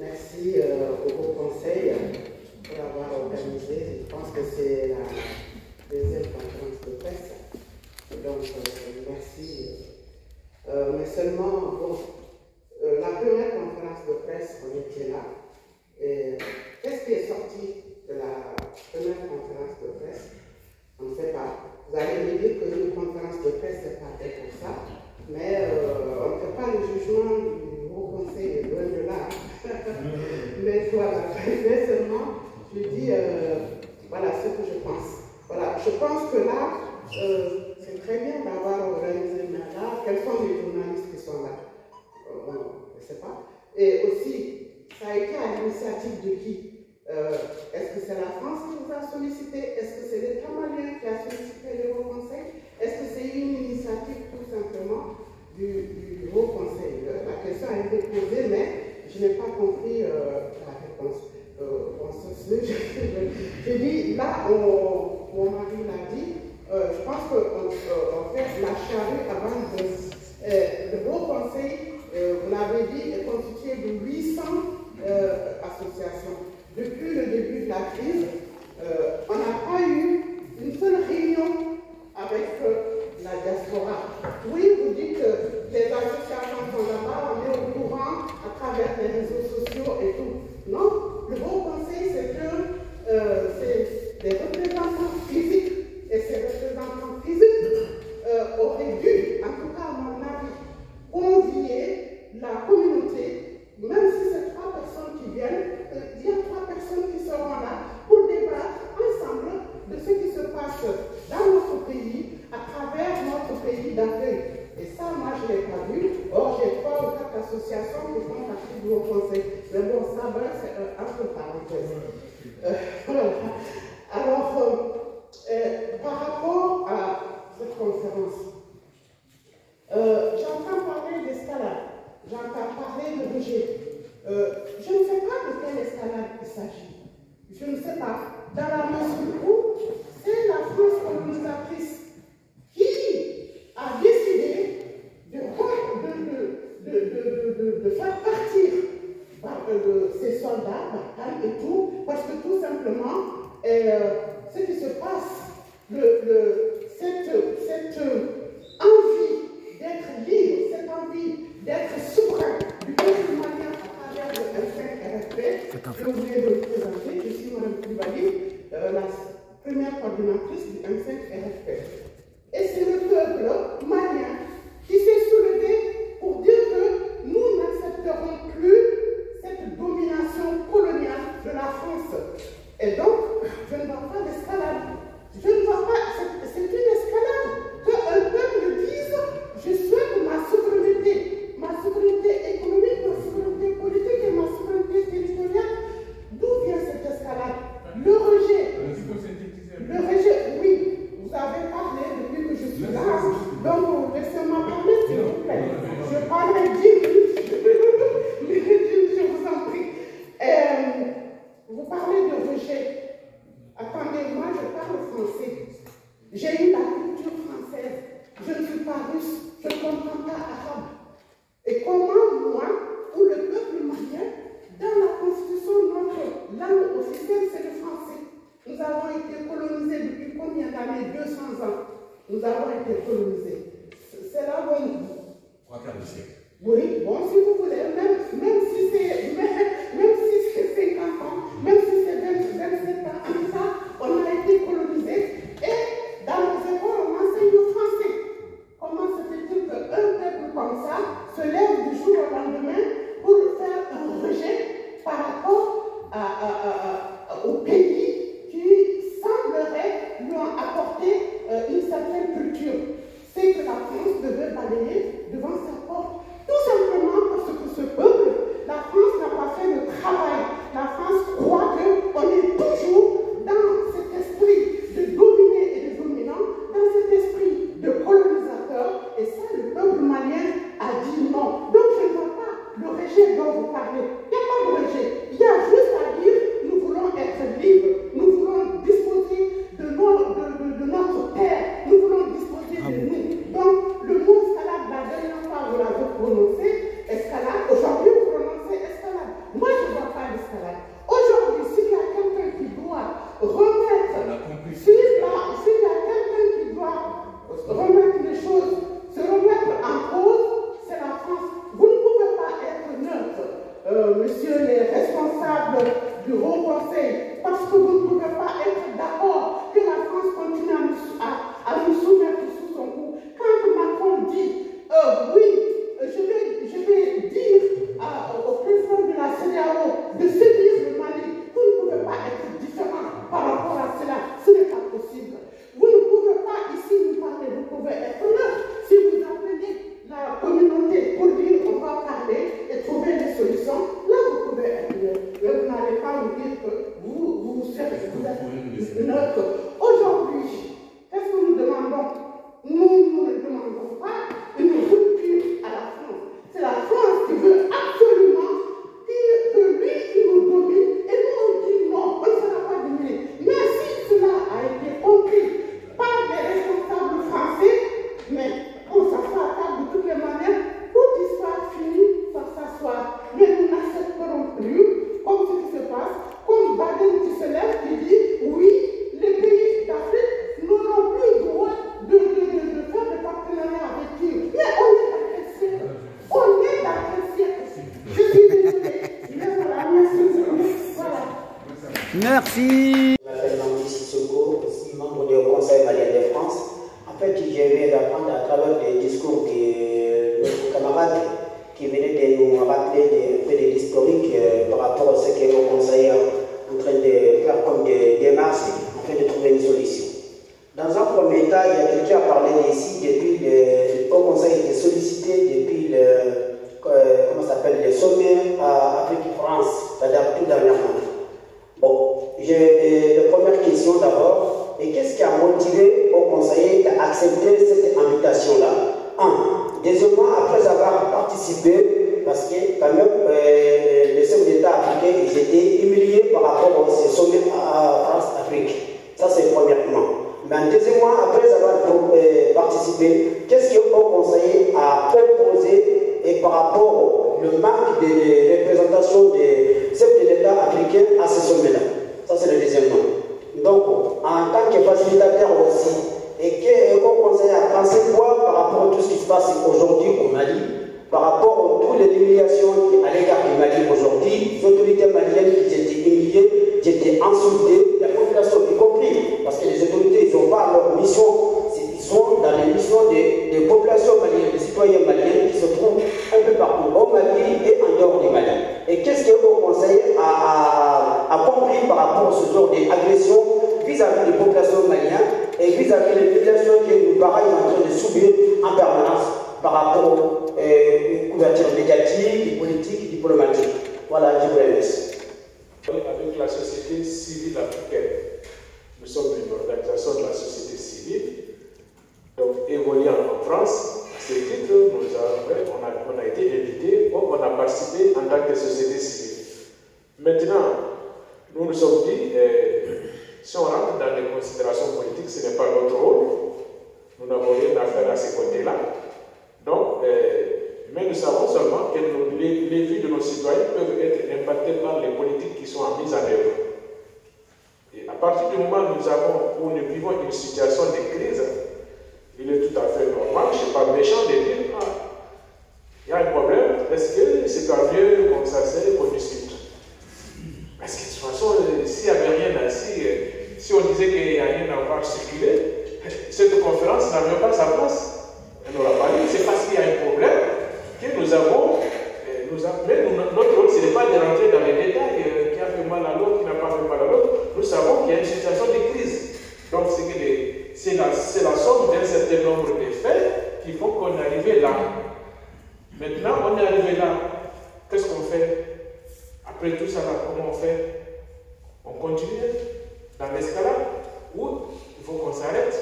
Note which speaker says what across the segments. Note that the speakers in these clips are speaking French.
Speaker 1: Merci au Haut Conseil pour l'avoir organisé. Je pense que c'est la deuxième conférence de presse. Donc, merci. Mais seulement, bon, la première conférence de presse, on était là. Et qu'est-ce qui est sorti de la première conférence de presse? On ne sait pas. Vous allez me dire qu'une conférence de presse, c'est pas fait pour ça. Mais on ne fait pas le jugement du Haut Conseil, loin de là. Mais voilà, mais seulement, je dis, voilà ce que je pense. Voilà, je pense que là, c'est très bien d'avoir organisé là. Quels sont les journalistes qui sont là? On ne sait pas. Et aussi, ça a été à l'initiative de qui? Est-ce que c'est la France qui vous a sollicité? Est-ce que c'est l'État malien qui a sollicité le Haut Conseil? Est-ce que c'est une initiative tout simplement du Haut Conseil? La question a été posée, mais je n'ai pas compris la réponse. Je dis, là, mon mari l'a dit, je pense qu'on fait la charrue avant de... le Haut Conseil, vous l'avez dit, est constitué de 800 associations. Depuis le début de la crise, on n'a pas eu une seule réunion avec la diaspora. Oui, vous dites que les associations sont là-bas, on est au courant à travers les réseaux sociaux et tout. Non, le Haut Conseil, c'est des représentants physiques. Et ces représentants physiques auraient dû, en tout cas à mon avis, convier la communauté, même si c'est 3 personnes qui viennent, il y a 3 personnes qui seront là pour débattre ensemble de ce qui se passe dans notre pays, à travers notre pays d'accueil. Et ça, moi, je ne l'ai pas vu. Or, j'ai 3 ou 4 associations qui font partie du Haut Conseil. Mais bon, ça, c'est entre parenthèses. Voilà. Alors, par rapport à cette conférence, j'entends parler d'escalade, j'entends parler de rejet. Je ne sais pas de quelle escalade il s'agit. Je ne sais pas. Dans la mesure où c'est la France colonisatrice qui a décidé de faire partir ces soldats, Barkhane et tout, parce que tout simplement, ce qui se passe, cette envie d'être libre, cette envie d'être souverain du peuple malien à travers le M5RFP, je voulais le présenter, je suis Mme Koulibaly, la première coordinatrice du M5RFP. Et c'est le peuple malien qui s'est soulevé pour dire que nous n'accepterons plus cette domination coloniale de la France. Et donc, je ne vois pas d'escalade. Je ne vois pas, c'est une escalade. Qu'un peuple dise, je souhaite ma souveraineté économique, ma souveraineté politique et ma souveraineté territoriale. D'où vient cette escalade? Le rejet. Le rejet, oui. Vous avez parlé
Speaker 2: Merci.
Speaker 3: Je m'appelle Mamdi Sissoko, aussi membre du Conseil malien de France. En fait, je viens d'apprendre à travers des discours de notre camarade qui venait de nous rappeler des historiques par rapport à ce que le Conseil est en train de faire comme des démarches afin de trouver une solution. Dans un premier temps, il y a quelqu'un qui a parlé ici depuis le Haut Conseil a été sollicité depuis le sommet à Afrique-France, c'est-à-dire tout dernièrement. Bon, j'ai la première question d'abord. Et qu'est-ce qui a motivé au conseiller d'accepter cette invitation-là? Deuxièmement, après avoir participé, parce que quand même, les chefs d'État africains, ils étaient humiliés par rapport au sommet à France-Afrique. Ça, c'est premièrement. Mais deuxièmement, après avoir participé, qu'est-ce que le conseiller a proposé et par rapport au manque de représentation des chefs de l'État africains à ce sommet-là? Ça, c'est le deuxièmement. Donc, en tant que facilitateur aussi, et que le conseil a pensé quoi par rapport à tout ce qui se passe aujourd'hui au Mali, par rapport à toutes les humiliations à l'égard du Mali aujourd'hui, les autorités maliennes qui étaient humiliées, qui étaient insultées, la population y compris, parce que les autorités, ils n'ont pas leur mission, ils sont dans les missions des populations maliennes, des citoyens maliens qui se trouvent un peu partout au Mali et en dehors du Mali. Et qu'est-ce que le conseil a compris par rapport à ce genre d'agression vis-à-vis des populations maliennes et vis-à-vis des populations que nous pareils en train de subir en permanence par rapport aux couvertures médiatiques, politiques, diplomatiques. Voilà, je vous remercie.
Speaker 4: Avec la société civile africaine, nous sommes une organisation de la société civile, donc évoluant en France. À ce titre, on a été invités, on a participé en tant que société civile. Maintenant, nous nous sommes dit, si on rentre dans les considérations politiques, ce n'est pas notre rôle. Nous n'avons rien à faire à ces côtés-là. Donc, mais nous savons seulement que les vies de nos citoyens peuvent être impactées par les politiques qui sont mises en œuvre. Et à partir du moment où nous vivons une situation de crise, il est tout à fait normal, je ne suis pas méchant de dire, il y a un problème, est-ce que c'est pas mieux comme ça, c'est qu'on discute? Parce que de toute façon, s'il n'y avait rien ainsi, si on disait qu'il n'y a rien à voir circuler, cette conférence n'a même pas sa place. Elle n'aura pas lieu. C'est parce qu'il y a un problème que nous avons. Mais notre rôle, ce n'est pas de rentrer dans les détails, qui a fait mal à l'autre, qui n'a pas fait mal à l'autre. Nous savons qu'il y a une situation de crise. Donc, c'est la somme d'un certain nombre de faits qui font qu'on est arrivé là. Maintenant, on est arrivé là. Qu'est-ce qu'on fait? Après tout ça, là, comment on fait? On continue dans l'escalade ou il faut qu'on s'arrête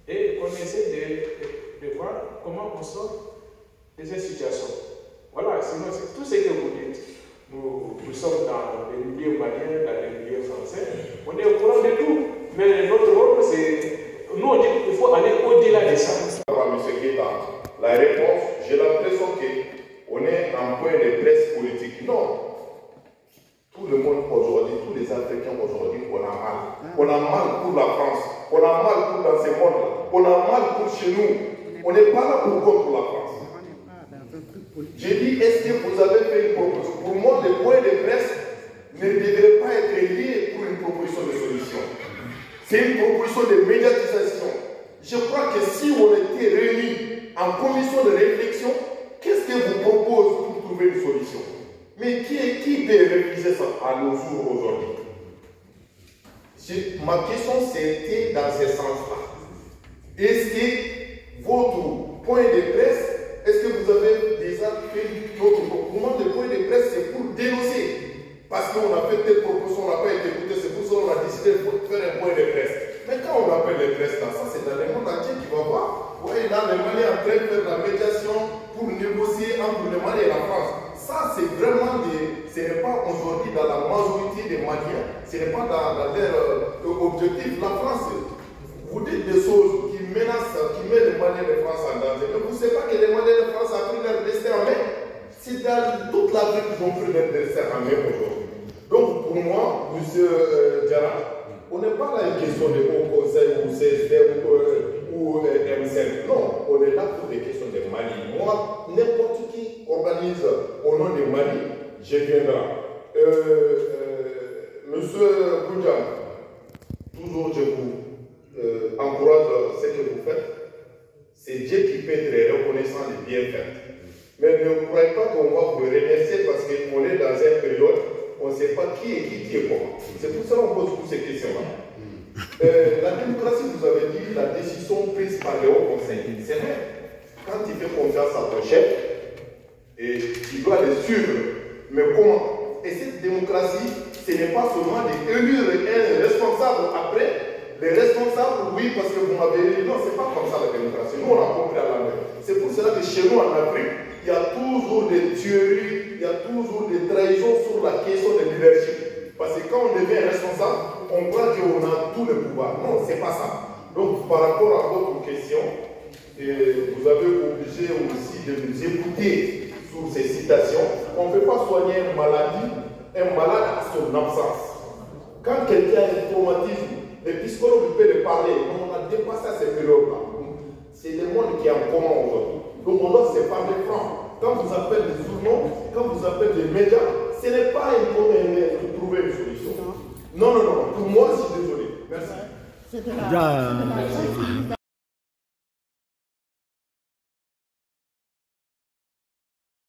Speaker 4: et qu'on essaie de voir comment on sort de cette situation. Voilà, sinon c'est tout ce que vous dites. Nous sommes dans les milieux maliens, dans les milieux français. On est au courant de tout. Mais notre rôle, c'est... Nous, on dit qu'il faut aller au-delà de ça.
Speaker 5: Monsieur Keita, la réponse, j'ai l'impression qu'on est en point de presse politique. Non. Tout le monde aujourd'hui, tous les Africains aujourd'hui, on a mal. On a mal pour la France. On a mal pour dans ces mondes-là. On a mal pour chez nous. On n'est pas là pour contre la France. J'ai dit, est-ce que vous avez fait une proposition? Pour moi, le point de presse ne devrait pas être lié pour une proposition de solution. C'est une proposition de médiatisation. Je crois que si on était réunis en commission de réflexion, qu'est-ce que vous propose pour trouver une solution? Mais qui peut réviser ça à nos jours aujourd'hui? Ma question, c'était dans ce sens-là. Est-ce que votre point de presse, est-ce que vous avez déjà fait notre moment de point de presse, c'est pour dénoncer? Parce qu'on a fait telle proposition, on n'a pas été écouté, c'est pour ça qu'on a décidé de faire un point de presse. Mais quand on appelle les presse là, ça c'est dans le monde entier qui va voir. Ouais, là, les Maliens en train de faire la médiation pour négocier entre le Mali et la France. Ça, c'est vraiment ce n'est pas aujourd'hui dans la majorité des Maliens, ce n'est pas dans leur objectif. La France, vous dites des choses qui menacent, qui mettent les Maliens de France en danger. Mais vous ne savez pas que les Maliens de France ont pris leur destin en main. C'est dans toute l'Afrique qu'ils ont pris leur destin en main aujourd'hui. Donc, pour moi, M. Diarra, on n'est pas là une question de Haut Conseil ou CSD ou M5. Non, on est là pour des questions de Mali. Moi, n'importe qui organise au nom de Mali, je viendrai. M. Monsieur Koundjan, toujours je vous encourage ce que vous faites. C'est Dieu qui peut être reconnaissant des bienfaits. Mais ne croyez pas qu'on va vous remercier parce qu'on est dans une période, on ne sait pas qui est comment. C'est pour ça qu'on pose toutes ces questions-là. La démocratie, vous avez dit, la décision prise par le Haut Conseil. C'est vrai. Quand tu fais confiance à ton chef, et tu dois le suivre. Mais comment? Et cette démocratie, ce n'est pas seulement d'élire un responsable après. Les responsables, oui, parce que vous m'avez dit, non, ce n'est pas comme ça la démocratie. Nous, on a compris à l'envers. C'est pour cela que chez nous, en Afrique, il y a toujours des tueries, il y a toujours des trahisons sur la question de leadership. Parce que quand on devient responsable, on croit qu'on a tout le pouvoir. Non, ce n'est pas ça. Donc, par rapport à votre question, vous avez obligé aussi de nous écouter sur ces citations. On ne peut pas soigner une maladie, un malade à son absence. Quand quelqu'un a un traumatisme, les psychologues peuvent le parler. On a dépassé ces périodes-là. C'est le monde qui est en commun aujourd'hui. Donc on doit se parler franc. Quand vous appelez les journaux, quand vous appelez les médias, ce n'est pas un problème de trouver une solution. Non. Pour moi, je suis désolé. Merci.